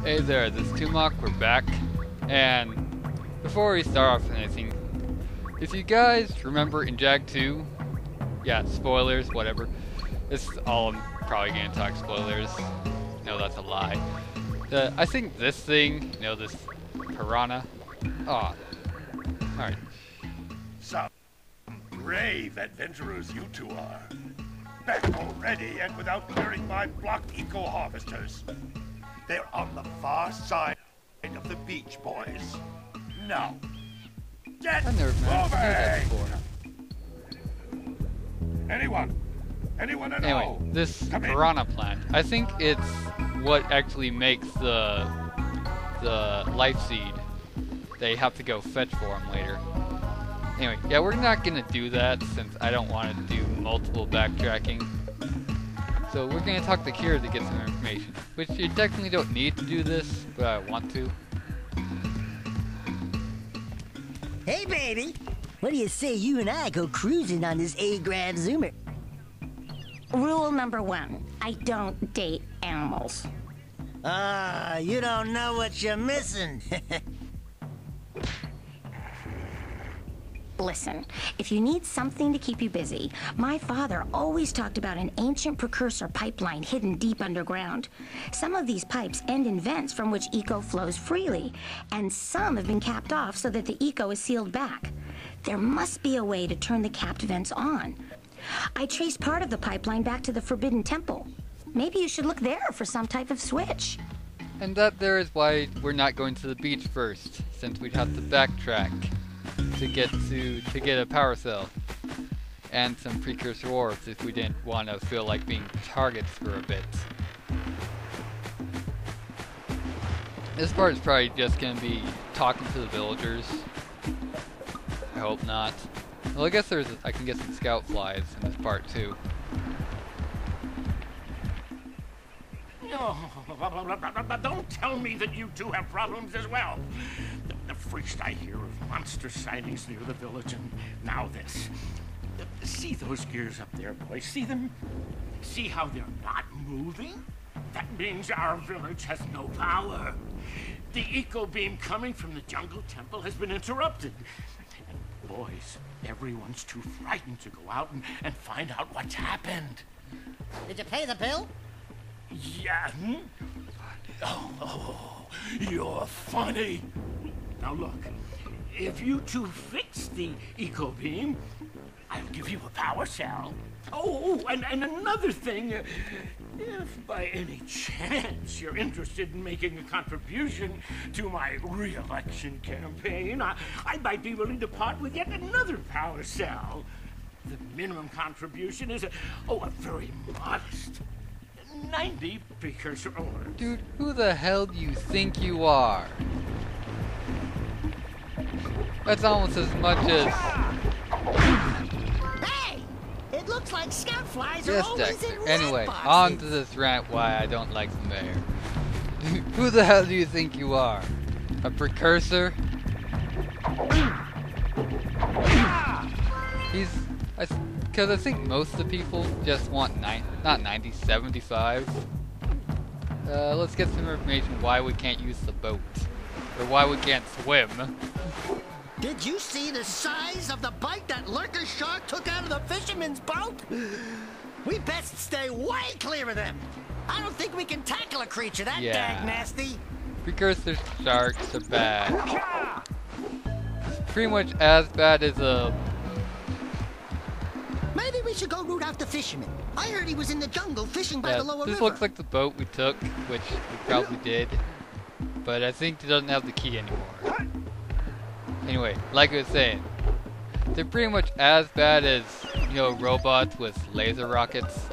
Hey there, this is Toemock, we're back, and before we start off with anything, if you guys remember in Jag 2, yeah, spoilers, whatever, this is all I'm probably gonna talk spoilers, no, that's a lie. I think this thing, this piranha, alright. Some brave adventurers you two are. Back already and without clearing my blocked eco-harvesters. They're on the far side of the beach, boys. Now, get I've never managed to do that moving! before. Anyone at Anyway, all? this Come in. piranha plant, I think it's what actually makes the life seed. They have to go fetch for them later. Anyway, yeah, we're not gonna do that since I don't want to do multiple backtracking. So we're gonna talk to Kira to get some information, which you technically don't need to do this, but I want to. Hey, baby! What do you say you and I go cruising on this A-Grab Zoomer? Rule number 1, I don't date animals. Ah, you don't know what you're missing. Listen, if you need something to keep you busy, my father always talked about an ancient precursor pipeline hidden deep underground. Some of these pipes end in vents from which eco flows freely, and some have been capped off so that the eco is sealed back. There must be a way to turn the capped vents on. I traced part of the pipeline back to the Forbidden Temple. Maybe you should look there for some type of switch. And that there is why we're not going to the beach first, since we'd have to backtrack to get a power cell and some precursor orbs if we didn't want to feel like being targets for a bit. This part is probably just going to be talking to the villagers. I hope not. Well, I guess I can get some scout flies in this part too. No, don't tell me that you two have problems as well. The first I hear of monster sightings near the village, and now this. See those gears up there, boys? See them? See how they're not moving? That means our village has no power. The eco beam coming from the jungle temple has been interrupted. And boys, everyone's too frightened to go out and find out what's happened. Did you pay the bill? Yeah. Oh, you're funny. Now look, if you two fix the eco beam, I'll give you a power cell. Oh, and another thing, if by any chance you're interested in making a contribution to my re-election campaign, I might be willing to part with yet another power cell. The minimum contribution is a very modest 90 precursor orbs. Dude, who the hell do you think you are? That's almost as much as... Hey! It looks like scout flies are Yes, always Daxter. in red Anyway, boxes. on to this rant why I don't like the mayor. Who the hell do you think you are? A precursor? Because I think most of the people just want not 90, 75. Let's get some information why we can't use the boat. Or why we can't swim. Did you see the size of the bite that lurker shark took out of the fisherman's boat? We best stay way clear of them. I don't think we can tackle a creature that dag nasty. Precursor sharks are bad. Pretty much as bad as a... Maybe we should go root out the fisherman. I heard he was in the jungle fishing by the lower this river. looks like the boat we took, which we probably did. But I think it doesn't have the key anymore. Anyway, like I was saying, they're pretty much as bad as, robots with laser rockets.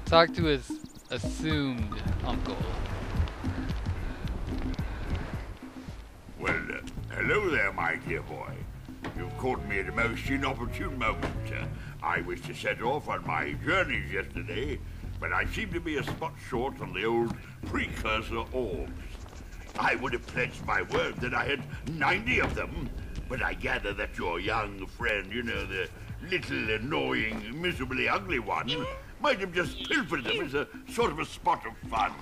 Talk to his assumed uncle. Well, hello there, my dear boy. You've caught me at a most inopportune moment. I was to set off on my journeys yesterday, but I seem to be a spot short on the old precursor orbs. I would have pledged my word that I had 90 of them, but I gather that your young friend, the little annoying, miserably ugly one, Might have just pilfered them as a sort of a spot of fun.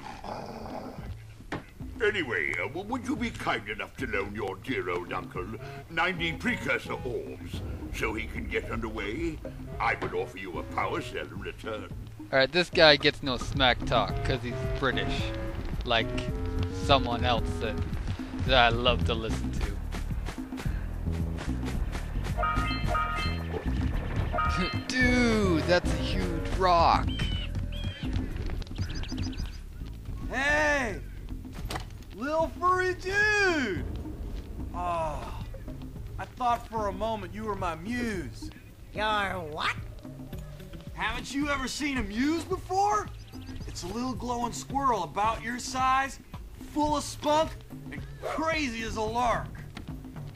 Anyway, would you be kind enough to loan your dear old uncle 90 Precursor orbs so he can get underway? I would offer you a power cell in return. Alright, this guy gets no smack talk because he's British. Like someone else that I love to listen to. Dude, that's a huge rock. Hey! Little furry dude! Oh, I thought for a moment you were my muse. Your what? Haven't you ever seen a muse before? It's a little glowing squirrel about your size, full of spunk, and crazy as a lark.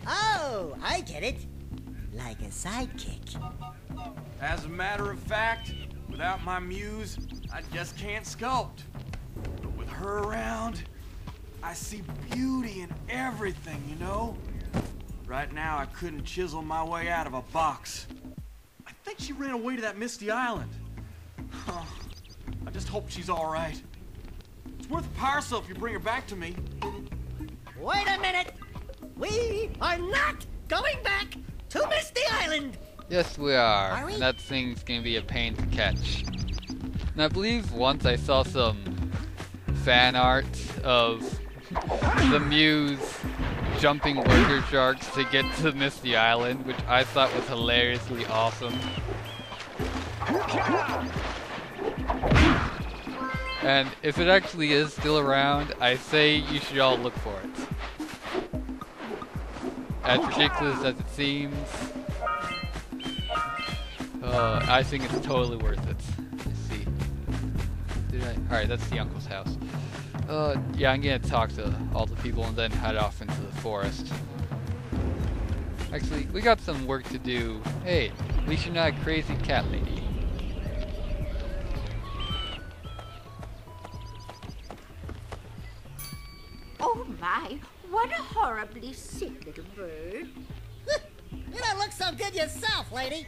Oh, I get it. Like a sidekick. As a matter of fact, without my muse, I just can't sculpt. But with her around, I see beauty in everything, you know? Right now, I couldn't chisel my way out of a box. I think she ran away to that misty island. I just hope she's all right. It's worth a power cell if you bring her back to me. Wait a minute. We are not going back to Misty Island. Yes, we are. Are we? And that thing's gonna be a pain to catch. And I believe once I saw some fan art of the Muse jumping lurker sharks to get to Misty Island, which I thought was hilariously awesome. And if it actually is still around, I say you should all look for it. As ridiculous as it seems, I think it's totally worth it. Let's see. Alright, that's the uncle's house. Yeah, I'm gonna talk to all the people and then head off into the forest. Actually, we got some work to do. Hey, at least you're not a crazy cat lady. Oh my, what a horribly sick little bird. You don't look so good yourself, lady.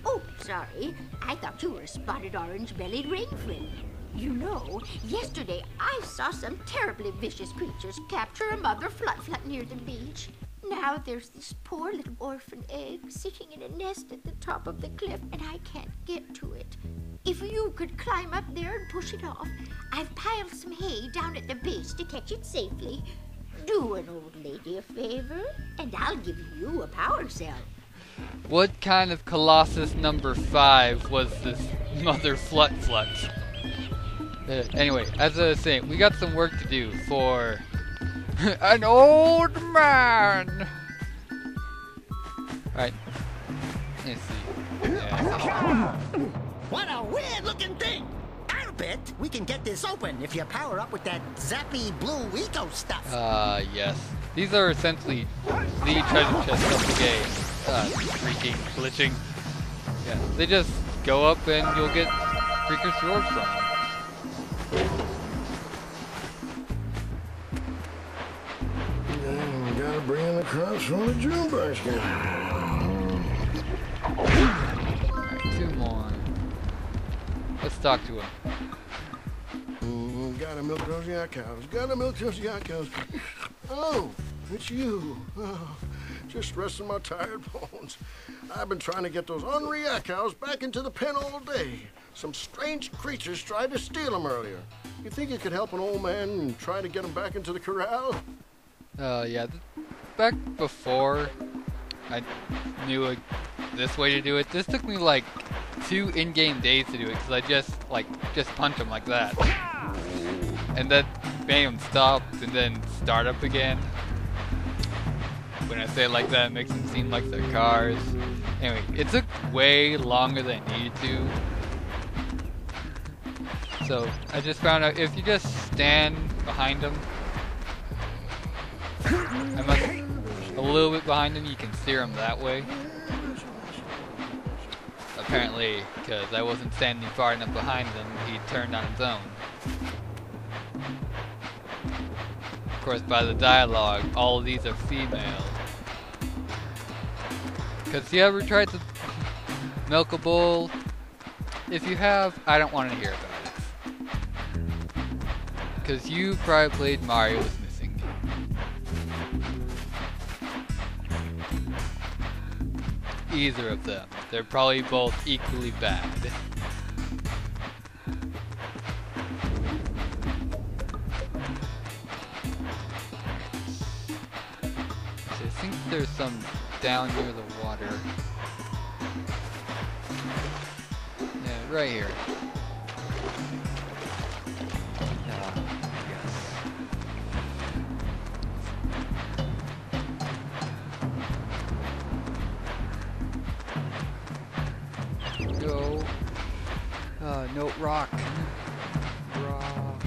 Oh, sorry. I thought you were a spotted orange-bellied rainfin. You know, yesterday I saw some terribly vicious creatures capture a mother flut-flut near the beach. Now there's this poor little orphan egg sitting in a nest at the top of the cliff, and I can't get to it. If you could climb up there and push it off, I've piled some hay down at the base to catch it safely. Do an old lady a favor, and I'll give you a power cell. What kind of Colossus number 5 was this mother flut-flut? Anyway, as I was saying, we got some work to do for an old man. Right. Let's see. Yeah. What a weird-looking thing. I'll bet we can get this open if you power up with that zappy blue eco stuff. Yes. These are essentially the treasure chests of the game. Freaking glitching. Yeah, they just go up and you'll get Precursor orbs from them. Gotta bring in the crops from the June basket. Alright, 2 more. Let's talk to him. Gotta milk those yak cows. Gotta milk those yak cows. Oh, it's you. Oh, just resting my tired bones. I've been trying to get those ornery yak cows back into the pen all day. Some strange creatures tried to steal them earlier. You think you could help an old man and try to get them back into the corral? Yeah, back before I knew this way to do it, this took me like 2 in-game days to do it, because I just punch them like that. And then, bam, stops, and then start up again. When I say it like that, it makes them seem like they're cars. Anyway, it took way longer than it needed to. So, I just found out if you just stand behind them, a little bit behind him, you can steer him that way. Apparently, because I wasn't standing far enough behind him, he turned on his own. Of course, by the dialogue, all of these are female. Because you ever tried to milk a bull if you have, I don't want to hear about it. Because you probably played Mario is Missing. Either of them. They're probably both equally bad. So I think there's some down near the water. Yeah, right here. Go. No rock. Rock.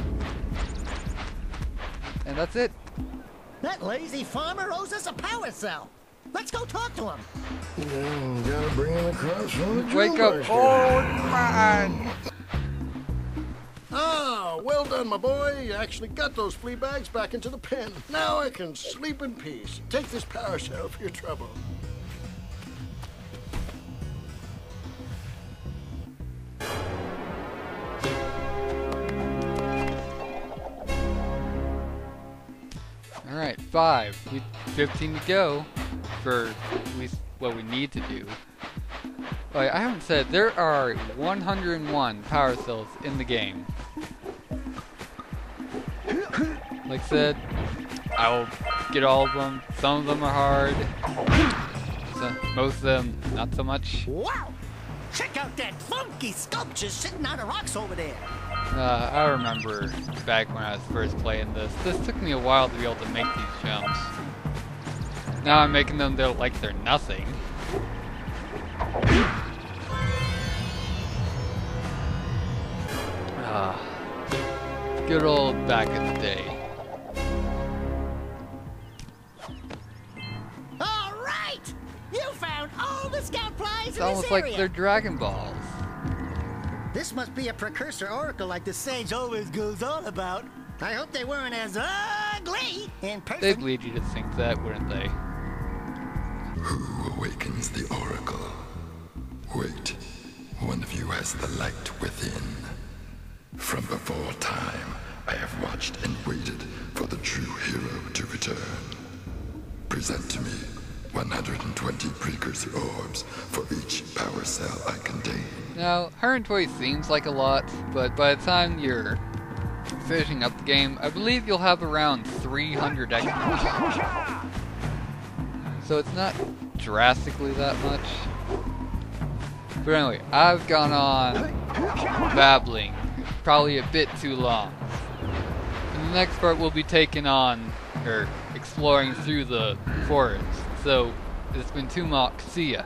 And that's it. That lazy farmer owes us a power cell. Let's go talk to him. Yeah, gotta bring in the crops from the Wake up, old man! Ah, well done, my boy. You actually got those flea bags back into the pen. Now I can sleep in peace. Take this power cell for your trouble. Alright, 5. 15 to go for at least what we need to do. Wait, I haven't said, there are 101 power cells in the game. Like I said, I will get all of them. Some of them are hard. So, most of them, not so much. Wow! Check out that funky sculpture sitting on the rocks over there. I remember back when I was first playing this. This took me a while to be able to make these jumps. Now I'm making them like they're nothing. Good old back in the day. All right! You found all the scout prize It's in almost this like area. they're Dragon Balls. This must be a Precursor oracle like the sage always goes on about. I hope they weren't as ugly in person. They'd lead you to think that, wouldn't they? Who awakens the oracle? Wait, one of you has the light within. From before time, I have watched and waited for the true hero to return. Present to me 120 Precursor orbs for each power cell I contain. Now, 120 seems like a lot, but by the time you're finishing up the game, I believe you'll have around 300 extra. So it's not drastically that much. But anyway, I've gone on babbling probably a bit too long. In the next part, we'll be taking on, or exploring through the forest. So, it's been Toemock. See ya.